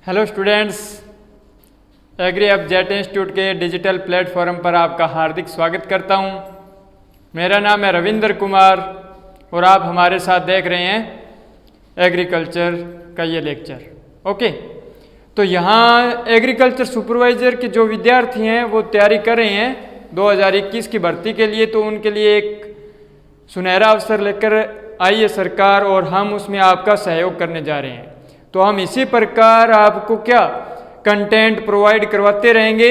Hello students, agree अब jet institute के digital platform पर आपका हार्दिक स्वागत करता हूं। मेरा नाम है रविंद्र कुमार और आप हमारे साथ देख रहे हैं एग्रीकल्चर का ये लेक्चर। ओके, तो यहाँ एग्रीकल्चर सुपरवाइज़र के जो विद्यार्थी हैं वो तैयारी कर रहे हैं 2021 की भर्ती के लिए। तो उनके लिए एक सुनहरा अवसर लेकर आई है सरकार और हम उसमें आपका सहयोग करने जा रहे हैं। तो हम इसी प्रकार आपको क्या कंटेंट प्रोवाइड करवाते रहेंगे।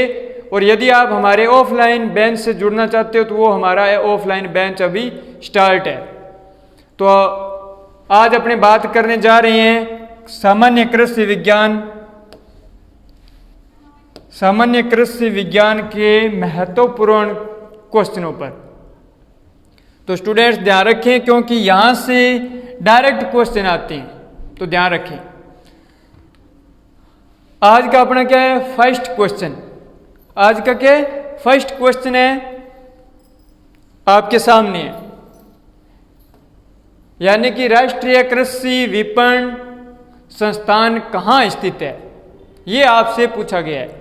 और यदि आप हमारे ऑफलाइन बेंच से जुड़ना चाहते हो तो वो हमारा ऑफलाइन बेंच अभी स्टार्ट है। तो आज अपने बात करने जा रहे हैं सामान्य कृषि विज्ञान के महत्वपूर्ण क्वेश्चनों पर। तो स्टूडेंट्स ध्यान रखें क्योंकि यहाँ से डायरेक्ट क्वेश्चन आते हैं, तो ध्यान रखें। आज का अपना क्या है, फर्स्ट क्वेश्चन। आज का क्या है, फर्स्ट क्वेश्चन है आपके सामने है, यानी कि राष्ट्रीय कृषि विपणन संस्थान कहाँ स्थित है, ये आपसे पूछा गया है।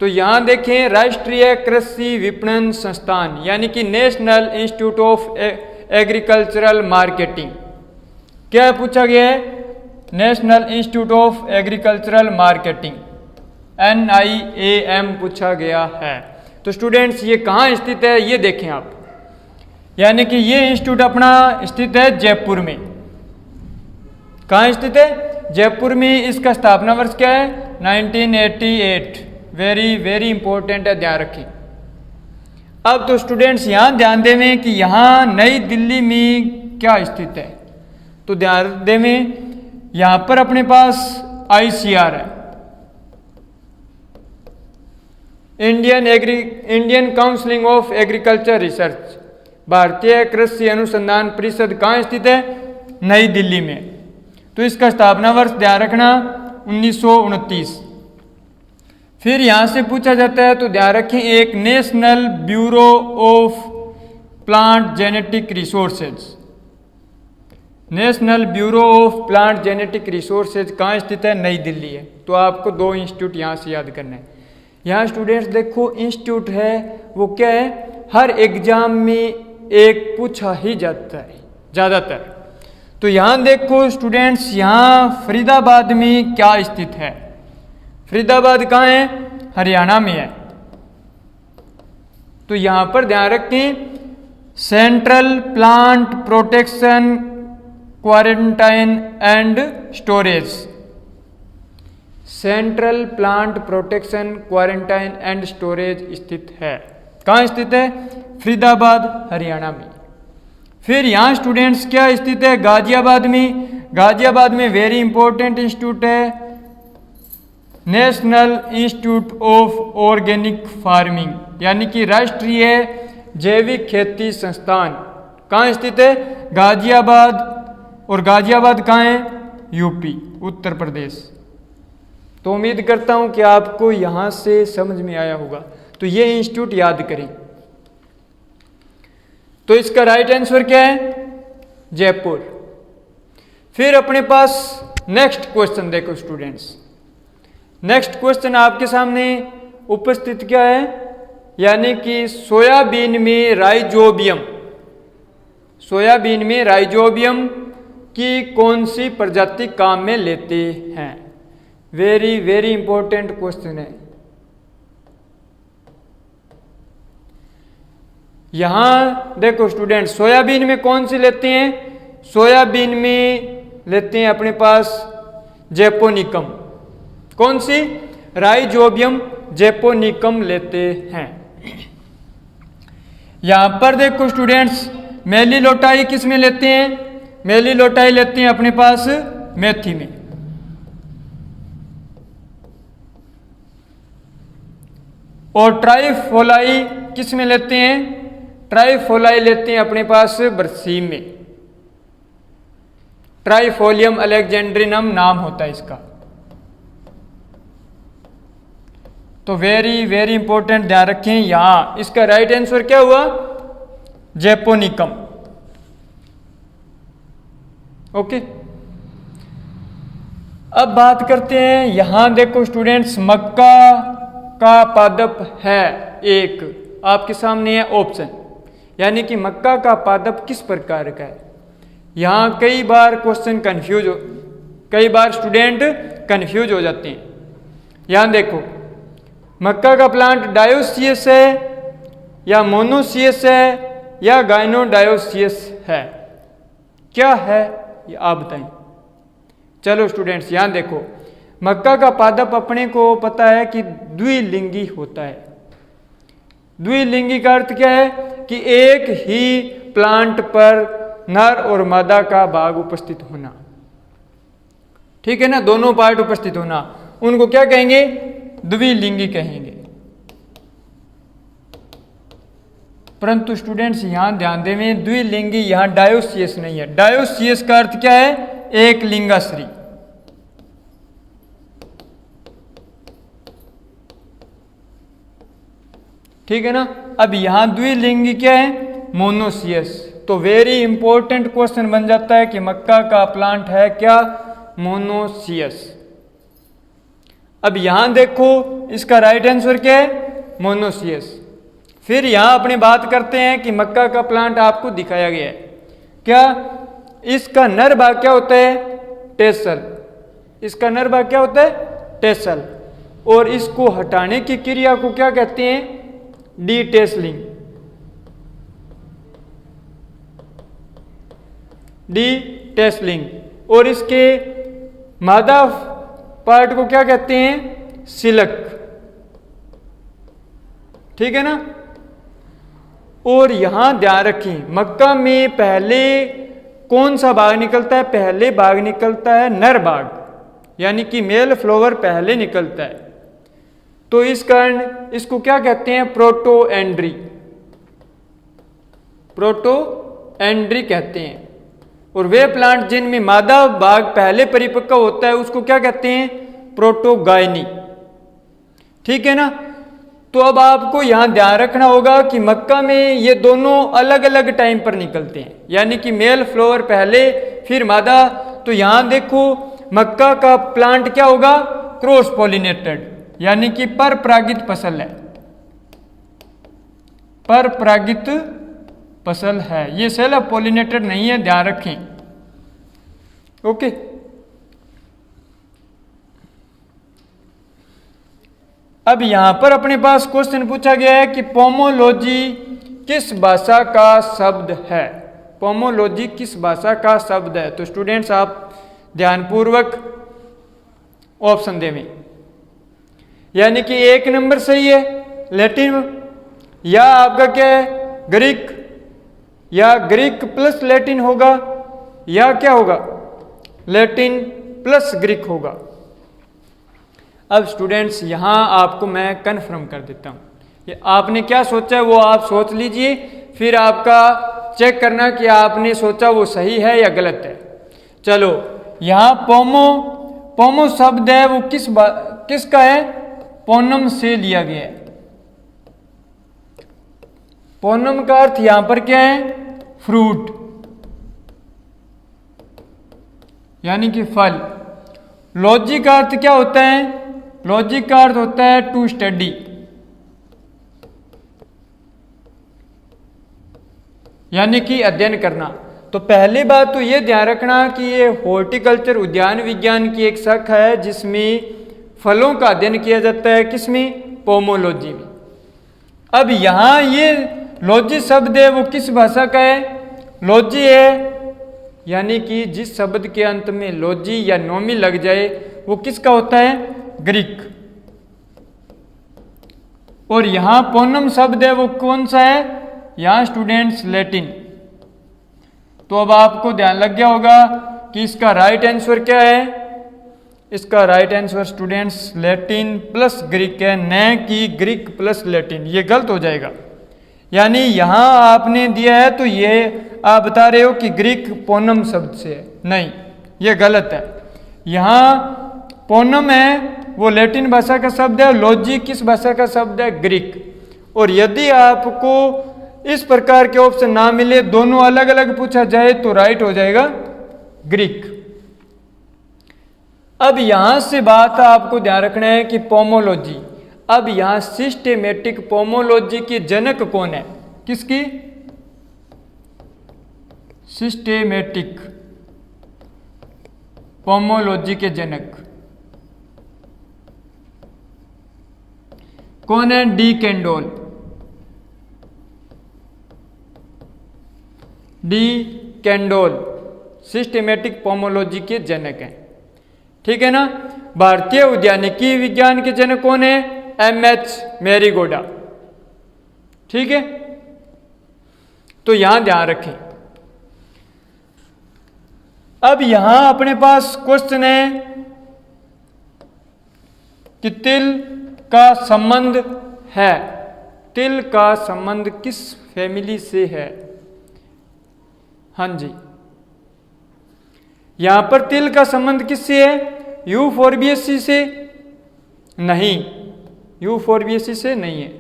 तो यहां देखें, राष्ट्रीय कृषि विपणन संस्थान यानी कि national institute of agricultural marketing. क्या पूछा गया है, national institute of agricultural marketing NIAM पूछा गया है। तो स्टूडेंट्स ये कहाँ स्थित है ये देखें आप, यानी कि ये इंस्टीट्यूट अपना स्थित है जयपुर में। कहाँ स्थित है, जयपुर में। इसका स्थापना वर्ष क्या है, 1988। वेरी इंपॉर्टेंट है, ध्यान रखें। अब तो स्टूडेंट्स यहाँ ध्यान देवें कि यहाँ नई दिल्ली में क्या स्थित है। तो ध्यान देवें, यहाँ पर अपने पास ICR है, Indian counselling of agriculture research, भारतीय कृषि अनुसंधान परिषद कहाँ स्थित है, नई दिल्ली में। तो इसका स्थापना वर्ष ध्यान रखना 1929। फिर यहाँ से पूछा जाता है, तो ध्यान रखें, एक national bureau of plant genetic resources. National bureau of plant genetic resources कहाँ स्थित है, नई दिल्ली है। तो आपको दो इंस्टीट्यूट यहाँ से याद करना है। यहाँ स्टूडेंट्स देखो, इंस्टीट्यूट है वो क्या है, हर एग्जाम में एक पूछा ही जाता है ज़्यादातर। तो यहाँ देखो स्टूडेंट्स, यहाँ फरीदाबाद में क्या स्थित है। फरीदाबाद कहाँ है, हरियाणा में है। तो यहाँ पर ध्यान रखें, central plant protection quarantine and storage. Central plant protection quarantine and storage स्थित है। कहाँ स्थित है, फरीदाबाद हरियाणा में। फिर यहाँ स्टूडेंट्स क्या स्थित है, गाजियाबाद में। गाजियाबाद में वेरी इंपॉर्टेंट इंस्टीट्यूट है, national institute of organic farming, यानी कि राष्ट्रीय जैविक खेती संस्थान। कहाँ स्थित है, गाजियाबाद। और गाजियाबाद कहाँ है, यूपी, उत्तर प्रदेश। तो उम्मीद करता हूँ कि आपको यहाँ से समझ में आया होगा। तो ये इंस्टीट्यूट याद करें। तो इसका राइट आंसर क्या है, जयपुर। फिर अपने पास नेक्स्ट क्वेश्चन देखो स्टूडेंट्स। नेक्स्ट क्वेश्चन आपके सामने उपस्थित क्या है, यानी कि सोयाबीन में राइजोबियम की कौन सी प्रजाति काम में लेते हैं। वेरी इंपॉर्टेंट क्वेश्चन है। यहां देखो स्टूडेंट, सोयाबीन में कौन सी लेते हैं, सोयाबीन में लेते हैं अपने पास जेपोनिकम। कौन सी, राइजोबियम जेपोनिकम लेते हैं। यहां पर देखो स्टूडेंट्स, मेलिलोटाई किस में लेते हैं, मेलिलोटाई लेते हैं अपने पास मेथी में। और ट्राइफोलाई किस में लेते हैं, ट्राइफोलाई लेते हैं अपने पास बरसीम में। ट्राइफोलियम अलेक्जेंड्रिनम नाम होता है इसका। तो वेरी इंपॉर्टेंट, ध्यान रखें। यहां इसका राइट आंसर क्या हुआ, जेपोनिकम। ओके, अब बात करते हैं, यहां देखो स्टूडेंट्स, मक्का का पादप है एक, आपके सामने है ऑप्शन, यानी कि मक्का का पादप किस प्रकार का है। यहां कई बार कई बार स्टूडेंट कंफ्यूज हो जाते हैं। यहां देखो, मक्का का प्लांट डायोसियस है या मोनोसियस है या गाइनोडायोसियस है, क्या है ये आप बताएं। चलो स्टूडेंट्स, यहां देखो, मक्का का पादप अपने को पता है कि द्विलिंगी होता है। द्विलिंगी का अर्थ क्या है कि एक ही प्लांट पर नर और मादा का भाग उपस्थित होना, ठीक है ना, दोनों पार्ट उपस्थित होना, उनको क्या कहेंगे, द्विलिंगी कहेंगे। परंतु स्टूडेंट्स यहां ध्यान दें, द्विलिंगी यहां डायोसियस नहीं है। डायोसियस का अर्थ क्या है, एक लिंगाश्री। ठीक है ना। अब यहां द्विलिंगी क्या है, मोनोसियस। तो वेरी इंपॉर्टेंट क्वेश्चन बन जाता है कि मक्का का प्लांट है क्या, मोनोसियस। अब यहां देखो, इसका राइट आंसर क्या है, मोनोसियस। फिर यहां अपनी बात करते हैं कि मक्का का प्लांट आपको दिखाया गया है, क्या इसका नर भाग क्या होता है, टेसल। इसका नर भाग क्या होता है, टेसल। और इसको हटाने की क्रिया को क्या कहते हैं, डीटेसलिंग। डीटेसलिंग। और इसके मादा पार्ट को क्या कहते हैं, सिलक। ठीक है ना। और यहां ध्यान रखें, मक्का में पहले कौन सा भाग निकलता है, पहले भाग निकलता है नर भाग, यानी कि मेल फ्लावर पहले निकलता है। तो इस कारण इसको क्या कहते हैं, प्रोटोएंड्री। प्रोटोएंड्री कहते हैं। और वे प्लांट जिनमें मादा भाग पहले परिपक्व होता है उसको क्या कहते हैं, प्रोटोगायनी। ठीक है ना। तो अब आपको यहां ध्यान रखना होगा कि मक्का में ये दोनों अलग अलग टाइम पर निकलते हैं, यानी कि मेल फ्लावर पहले फिर मादा। तो यहां देखो, मक्का का प्लांट क्या होगा, क्रॉस पॉलिनेटेड, यानी कि पर परागित फसल है। पर परागित फसल है, ये सेल्फ पॉलिनेटेड नहीं है, ध्यान रखें। ओके। अब यहां पर अपने पास क्वेश्चन पूछा गया है कि पोमोलॉजी किस भाषा का शब्द है। पोमोलॉजी किस भाषा का शब्द है। तो स्टूडेंट्स आप ध्यानपूर्वक ऑप्शन देवें, यानी कि 1 नंबर सही है लैटिन, या आपका क्या है ग्रीक, या ग्रीक प्लस लैटिन होगा, या क्या होगा लैटिन प्लस ग्रीक होगा। अब स्टूडेंट्स यहां आपको मैं कन्फर्म कर देता हूं, ये आपने क्या सोचा है वो आप सोच लीजिए, फिर आपका चेक करना कि आपने सोचा वो सही है या गलत है। चलो, यहां पोमो शब्द है वो किसका है, पोनम से लिया गया है। पोनम का अर्थ यहां पर क्या है, फ्रूट, यानी कि फल। लॉजी का अर्थ क्या होता है, लॉजी का अर्थ होता है टू स्टडी, यानी कि अध्ययन करना। तो पहली बात तो ये ध्यान रखना कि ये हॉर्टिकल्चर उद्यान विज्ञान की एक शाखा है जिसमें फलों का अध्ययन किया जाता है, किसमें, पोमोलॉजी में। अब यहां ये लॉजी शब्द है वो किस भाषा का है, लॉजी है, यानी कि जिस शब्द के अंत में लॉजी या नोमी लग जाए वो किसका होता है, ग्रीक। और यहां पोनम शब्द है वो कौन सा है, यहां स्टूडेंट्स लैटिन। तो अब आपको ध्यान लग गया होगा कि इसका राइट आंसर क्या है, इसका right answer students Latin plus Greek है, न कि ग्रीक प्लस लैटिन। ये गलत हो जाएगा, यानी यहां आपने दिया है तो ये आप बता रहे हो कि ग्रीक पोनम शब्द से है, नहीं, ये गलत है। यहां पोनम है वो लैटिन भाषा का शब्द है, लॉजी किस भाषा का शब्द है, ग्रीक। और यदि आपको इस प्रकार के ऑप्शन ना मिले, दोनों अलग अलग पूछा जाए तो राइट हो जाएगा ग्रीक। अब यहां से बात आपको ध्यान रखना है कि पोमोलॉजी, अब यहां सिस्टेमेटिक पोमोलॉजी के जनक कौन है? किसकी? सिस्टेमेटिक पोमोलॉजी के जनक कौन है? D Candolle. D Candolle systematic pomology के जनक हैं, ठीक है ना। भारतीय उद्यानिकी विज्ञान के जनक कौन है? एमएच मैरीगोडा, ठीक है। तो यहां ध्यान रखें। अब यहां अपने पास क्वेश्चन है कि तिल का संबंध है, तिल का संबंध किस फैमिली से है? हाँ जी, यहां पर तिल का संबंध किससे है? यूफोर्बिएसी से नहीं, यूफोर्बिएसी से नहीं है।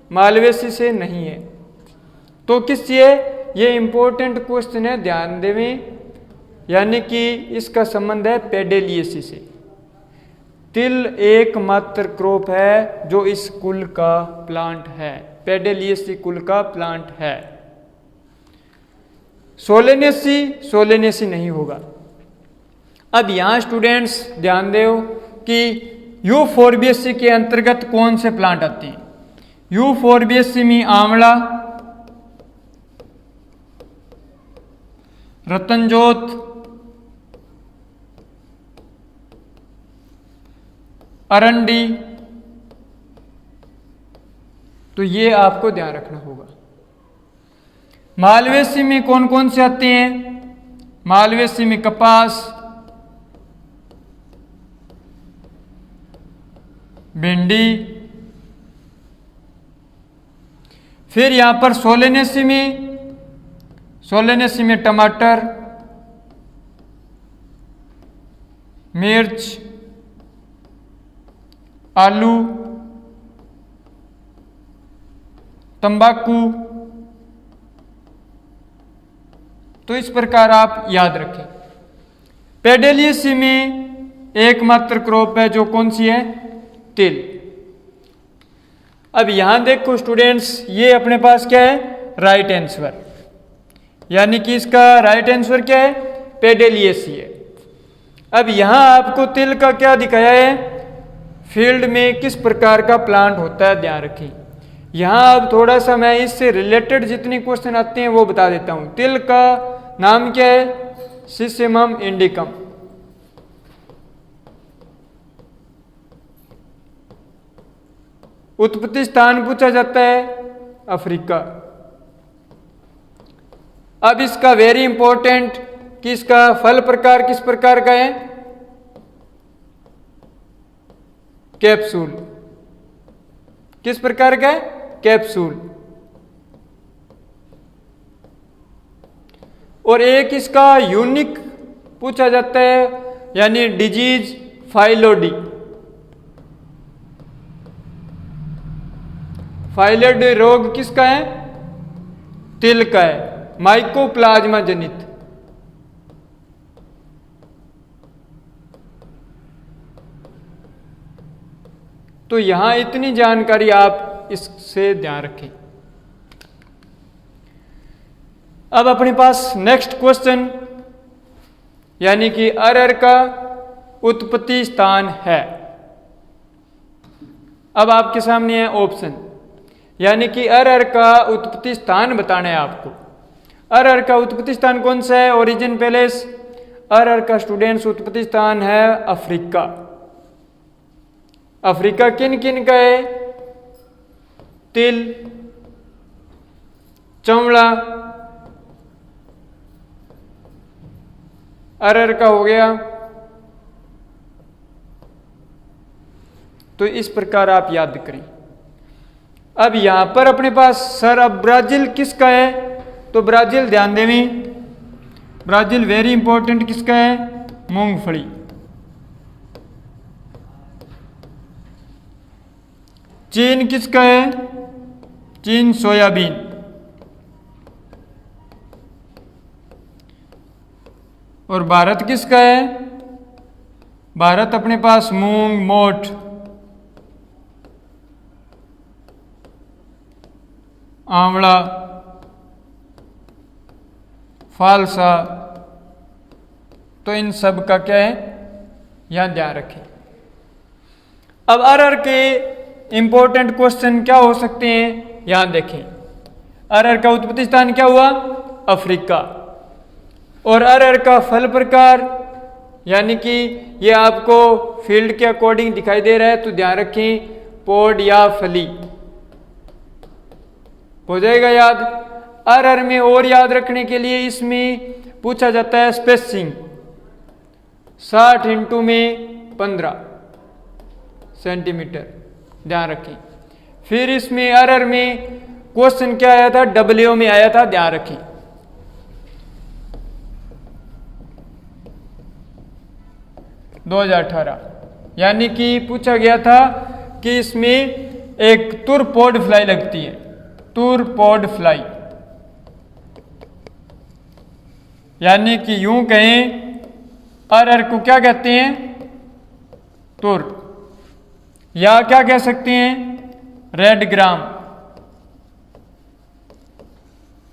मालवेसी से नहीं है। तो किससे है? ये इंपॉर्टेंट क्वेश्चन है, ध्यान देवें। यानी कि इसका संबंध है पेडेलिएसी से। तिल एकमात्र क्रॉप है जो इस कुल का प्लांट है, पेडेलिएसी कुल का प्लांट है। सोलेनेसी नहीं होगा। अब यहां स्टूडेंट्स ध्यान दो कि यूफोर्बिएसी के अंतर्गत कौन से प्लांट आते हैं? यूफोर्बिएसी में आंवला, रतनजोत, अरंडी, तो ये आपको ध्यान रखना होगा। मालवेसी में कौन कौन से आते हैं? मालवेसी में कपास, भिंडी, फिर यहां पर सोलेनेसी में टमाटर, मिर्च, आलू, तंबाकू। तो इस प्रकार आप याद रखें। पेडेलिएसी में एकमात्र क्रॉप है जो कौन सी है? तिल। अब यहां देखो स्टूडेंट्स, ये अपने पास क्या है? राइट आंसर, यानी कि इसका राइट आंसर क्या है? पेडेलिएसी है। अब यहां आपको तिल का क्या दिखाया है? फील्ड में किस प्रकार का प्लांट होता है, ध्यान रखें। यहां अब थोड़ा सा मैं इससे रिलेटेड जितने क्वेश्चन आते हैं वो बता देता हूं। तिल का नाम क्या है? सिसेमम इंडिकम। उत्पत्ति स्थान पूछा जाता है अफ्रीका। अब इसका वेरी इंपॉर्टेंट कि इसका फल प्रकार किस प्रकार का है? कैप्सूल। किस प्रकार का है? कैप्सूल। और एक इसका यूनिक पूछा जाता है, यानी डिजीज फाइलोडी। फाइलोडी रोग किसका है? तिल का है, माइकोप्लाज्मा जनित। तो यहां इतनी जानकारी आप इससे ध्यान रखें। अब अपने पास नेक्स्ट क्वेश्चन, यानी कि अरहर का उत्पत्ति स्थान है। अब आपके सामने है ऑप्शन, यानी कि अरहर का उत्पत्ति स्थान बताना है आपको। अरहर का उत्पत्ति स्थान कौन सा है? Origin palace. अरहर का स्टूडेंट्स उत्पत्ति स्थान है अफ्रीका। अफ्रीका किन किन का है? तिल, चंवड़ा, अरहर का हो गया। तो इस प्रकार आप याद करें। अब यहां पर अपने पास सर, अब ब्राजील किसका है? तो ब्राजील ध्यान दें, ब्राजील वेरी इंपॉर्टेंट किसका है? मूंगफली। चीन किसका है? चीन सोयाबीन। और भारत किसका है? भारत अपने पास मूंग, मोठ, आंवला, फालसा, तो इन सब का क्या है, यहां ध्यान रखें। अब अरर के इंपॉर्टेंट क्वेश्चन क्या हो सकते हैं, यहां देखें। अरर का उत्पत्ति स्थान क्या हुआ? अफ्रीका। और अरर का फल प्रकार, यानी कि ये आपको फील्ड के अकॉर्डिंग दिखाई दे रहा है, तो ध्यान रखें, पोड या फली हो जाएगा याद। अरर में और याद रखने के लिए इसमें पूछा जाता है स्पेसिंग, 60 इंटू में 15 सेंटीमीटर, ध्यान रखें। फिर इसमें अरर में क्वेश्चन क्या आया था? डब्ल्यू में आया था, ध्यान रखें। यानी कि पूछा गया था कि इसमें एक तुर पॉड फ्लाई लगती है, तुर पॉड फ्लाई, यानी कि यूं कहें अरर को क्या कहते हैं? तुर, या क्या कह सकते हैं? रेड ग्राम।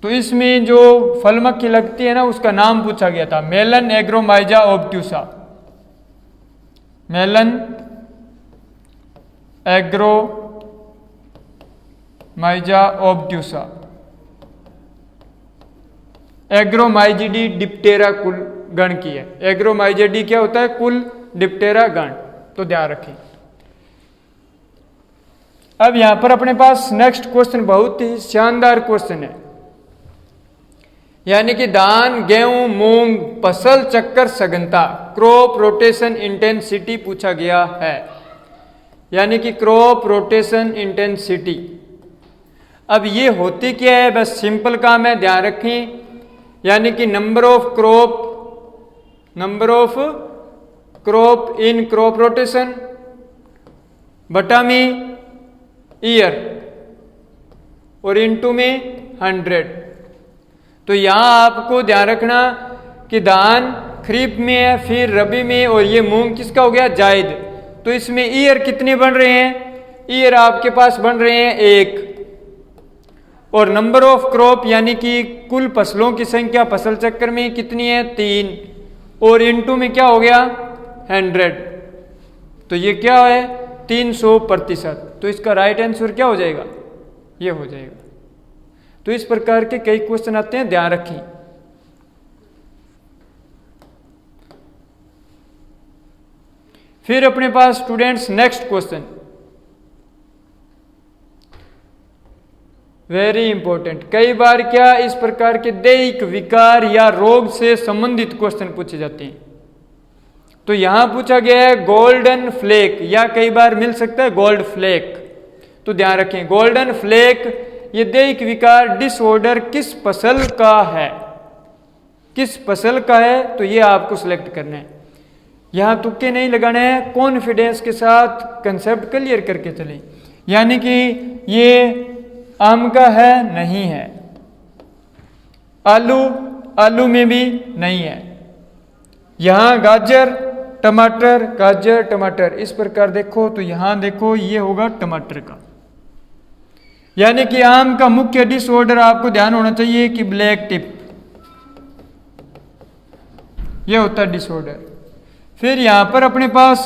तो इसमें जो फल मक्खी लगती है ना, उसका नाम पूछा गया था, मेलन एग्रोमाइजा ओब्ट्यूसा। मेलन एग्रोमाइजा ओब्ट्यूसा। एग्रोमाइजिडी डिप्टेरा कुल गण की है। एग्रोमाइजिडी क्या होता है? कुल, डिप्टेरा गण, तो ध्यान रखें। अब यहां पर अपने पास नेक्स्ट क्वेश्चन बहुत ही शानदार क्वेश्चन है, यानी कि धान, गेहूं, मूंग, फसल चक्कर सघनता, क्रॉप रोटेशन इंटेंसिटी पूछा गया है, यानी कि क्रॉप रोटेशन इंटेंसिटी। अब ये होती क्या है? बस सिंपल काम है, ध्यान रखें, यानी कि number of crop in crop rotation बटा में ईयर और इनटू में 100। तो यहां आपको ध्यान रखना कि धान खरीफ में है, फिर रबी में, और ये मूंग किसका हो गया? जायद। तो इसमें ईयर कितने बन रहे हैं? ईयर आपके पास बन रहे हैं 1, और नंबर ऑफ क्रॉप यानी कि कुल फसलों की संख्या फसल चक्कर में कितनी है? 3, और इनटू में क्या हो गया? 100। तो ये क्या है? 300%। तो इसका राइट आंसर क्या हो जाएगा? ये हो जाएगा। तो इस प्रकार के कई क्वेश्चन आते हैं, ध्यान रखें। फिर अपने पास students next question, very important. कई बार क्या इस प्रकार के दैहिक विकार या रोग से संबंधित क्वेश्चन पूछे जाते हैं। तो यहां पूछा गया है गोल्डन फ्लेक, या कई बार मिल सकता है गोल्ड फ्लेक। तो ध्यान रखें, गोल्डन फ्लेक ये दैहिक विकार डिसऑर्डर किस फसल का है? किस फसल का है? तो ये आपको सिलेक्ट करना है। यहां तुक्के नहीं लगाने हैं, कॉन्फिडेंस के साथ कंसेप्ट क्लियर करके चलें। यानी कि ये आम का है, नहीं है, आलू में भी नहीं है, यहां गाजर टमाटर, इस प्रकार देखो तो यहां देखो ये होगा टमाटर का। यानी कि आम का मुख्य डिसऑर्डर आपको ध्यान होना चाहिए कि ब्लैक टिप, ये होता है डिसऑर्डर। फिर यहां पर अपने पास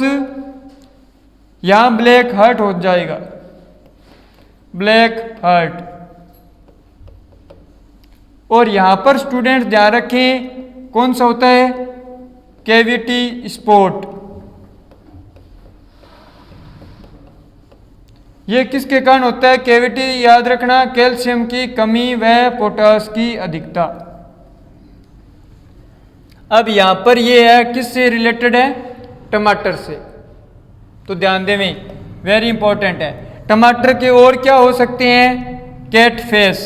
यहां ब्लैक हार्ट हो जाएगा, ब्लैक हार्ट। और यहां पर स्टूडेंट ध्यान रखें कौन सा होता है? Cavity spot. ये किसके कारण होता है? कैविटी, याद रखना, कैल्शियम की कमी व पोटास की अधिकता। अब यहां पर ये है किससे रिलेटेड है? टमाटर से। तो ध्यान देवें, वेरी इंपॉर्टेंट है। टमाटर के और क्या हो सकते हैं? कैट फेस,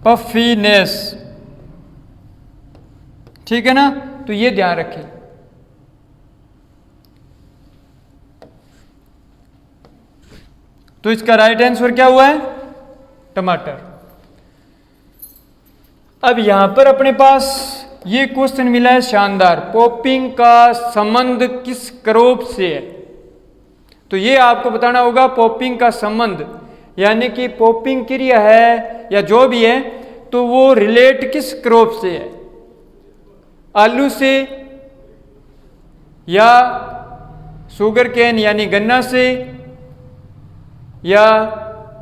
पफीनेस, ठीक है ना? तो ये ध्यान रखें। तो इसका राइट आंसर क्या हुआ है? टमाटर। अब यहां पर अपने पास ये क्वेश्चन मिला है शानदार, पॉपिंग का संबंध किस क्रॉप से है। तो ये आपको बताना होगा पॉपिंग का संबंध, यानी कि पॉपिंग क्रिया है या जो भी है तो वो रिलेट किस क्रॉप से है, आलू से या शुगर केन यानी गन्ना से या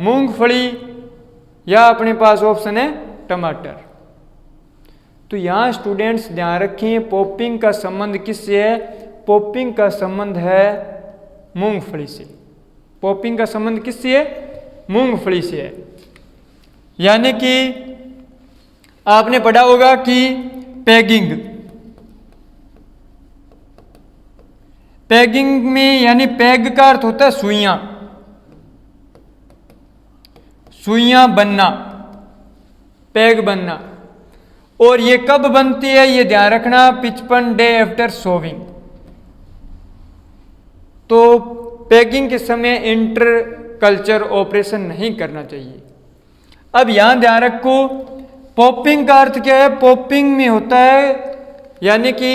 मूंगफली या अपने पास ऑप्शन है टमाटर। तो यहां स्टूडेंट्स ध्यान रखें पॉपिंग का संबंध किससे है, पॉपिंग का संबंध है मूंगफली से। पॉपिंग का संबंध किससे है, मूंगफली से है। यानी कि आपने पढ़ा होगा कि पैगिंग, पैगिंग में यानी पैग का अर्थ होता है सुइयां, सुइयां बनना, पैग बनना। और ये कब बनती है ये ध्यान रखना, 55 डे आफ्टर सोविंग। तो पैगिंग के समय इंटर कल्चर ऑपरेशन नहीं करना चाहिए। अब यहां ध्यान रखो पॉपिंग का अर्थ क्या है, पॉपिंग में होता है यानी कि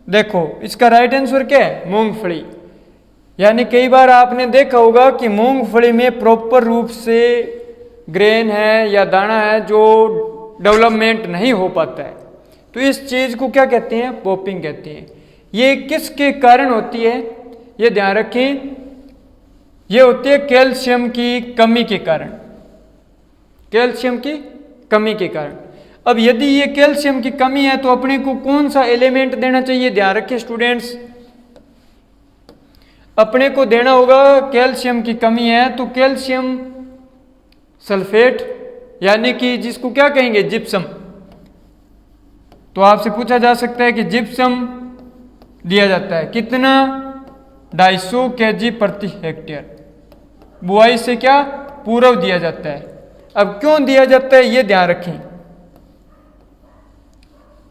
देखो इसका राइट आंसर क्या है, मूंगफली। यानी कई बार आपने देखा होगा कि मूंगफली में प्रॉपर रूप से ग्रेन है या दाना है जो डेवलपमेंट नहीं हो पाता है, तो इस चीज को क्या कहते हैं, पॉपिंग कहते हैं। ये किसके कारण होती है ये ध्यान रखें, ये होती है कैल्शियम की कमी के कारण, कैल्शियम की कमी के कारण। अब यदि ये कैल्शियम की कमी है तो अपने को कौन सा एलिमेंट देना चाहिए, ध्यान रखें स्टूडेंट्स, अपने को देना होगा कैल्शियम की कमी है तो कैल्शियम सल्फेट, यानी कि जिसको क्या कहेंगे जिप्सम। तो आपसे पूछा जा सकता है कि जिप्सम दिया जाता है कितना, 250 kg प्रति हेक्टेयर, बुआई से क्या पूर्व दिया जाता है। अब क्यों दिया जाता है ये ध्यान रखें,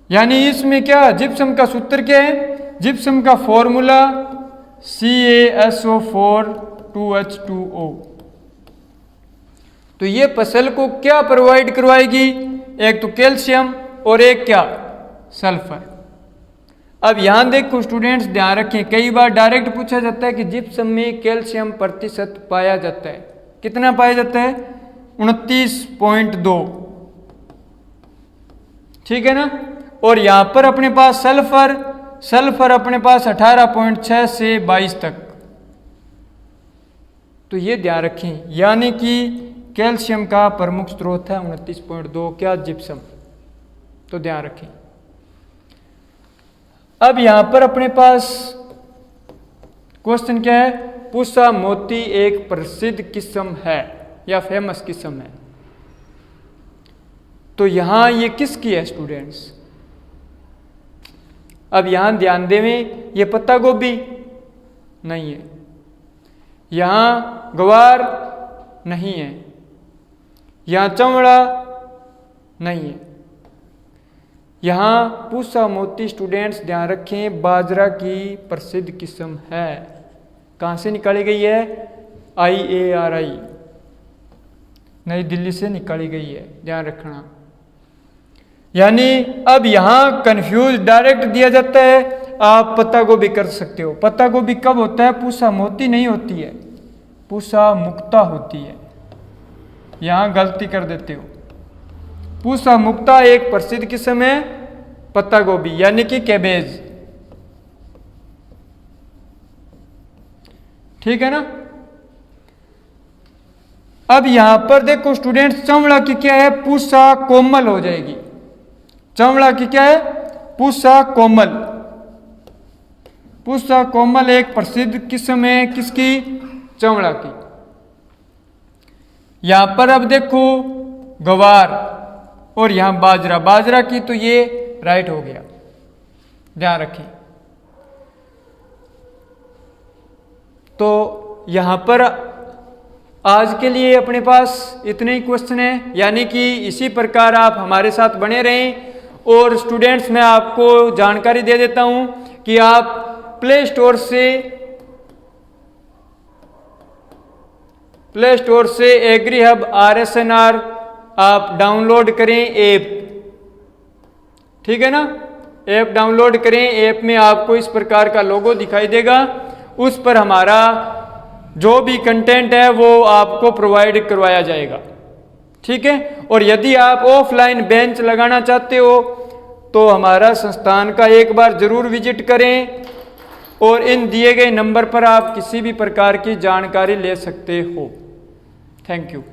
यानी इसमें क्या जिप्सम का सूत्र क्या है, जिप्सम का फॉर्मूला CaSO4 2H2O। तो ये फसल को क्या प्रोवाइड करवाएगी, एक तो कैल्शियम और एक क्या सल्फर। अब यहां देखो स्टूडेंट्स ध्यान रखें, कई बार डायरेक्ट पूछा जाता है कि जिप्सम में कैल्शियम प्रतिशत पाया जाता है, कितना पाया जाता है, 29.2, ठीक है ना। और यहां पर अपने पास सल्फर, सल्फर अपने पास 18.6 से 22 तक। तो ये ध्यान रखें, यानी कि कैल्शियम का प्रमुख स्रोत है 29.2 क्या जिप्सम, तो ध्यान रखें। अब यहां पर अपने पास क्वेश्चन क्या है, पूसा मोती एक प्रसिद्ध किस्म है या फेमस किस्म है। तो यहां ये किसकी है स्टूडेंट्स, अब यहां ध्यान देवें, ये पत्ता गोभी नहीं है, यहां गवार नहीं है, यहां चमड़ा नहीं है, यहां पूसा मोती स्टूडेंट्स ध्यान रखें बाजरा की प्रसिद्ध किस्म है। कहां से निकाली गई है, IARI नई दिल्ली से निकाली गई है, ध्यान रखना। यानी अब यहां कंफ्यूज डायरेक्ट दिया जाता है, आप पत्ता गोभी कर सकते हो। पत्ता गोभी कब होता है, पूसा मोती नहीं होती है, पूसा मुक्ता होती है, यहां गलती कर देते हो। पूसा मुक्ता एक प्रसिद्ध किस्म है पत्ता गोभी यानी कि कैबेज, ठीक है ना। अब यहां पर देखो स्टूडेंट्स, चमड़ा की क्या है, पूसा कोमल हो जाएगी, चमड़ा की क्या है, पूसा कोमल। पूसा कोमल एक प्रसिद्ध किस्म है किसकी, चमड़ा की। यहां पर अब देखो गवार और यहां बाजरा, बाजरा की, तो ये राइट हो गया, ध्यान रखें। तो यहां पर आज के लिए अपने पास इतने ही क्वेश्चन हैं, यानी कि इसी प्रकार आप हमारे साथ बने रहें। और स्टूडेंट्स मैं आपको जानकारी दे देता हूं कि आप प्ले स्टोर से एग्री हब RSNR आप डाउनलोड करें ऐप, ठीक है ना। ऐप डाउनलोड करें, ऐप में आपको इस प्रकार का लोगो दिखाई देगा, उस पर हमारा जो भी कंटेंट है वो आपको प्रोवाइड करवाया जाएगा, ठीक है। और यदि आप ऑफलाइन बेंच लगाना चाहते हो तो हमारा संस्थान का एक बार जरूर विजिट करें और इन दिए गए नंबर पर आप किसी भी प्रकार की जानकारी ले सकते हो। Thank you.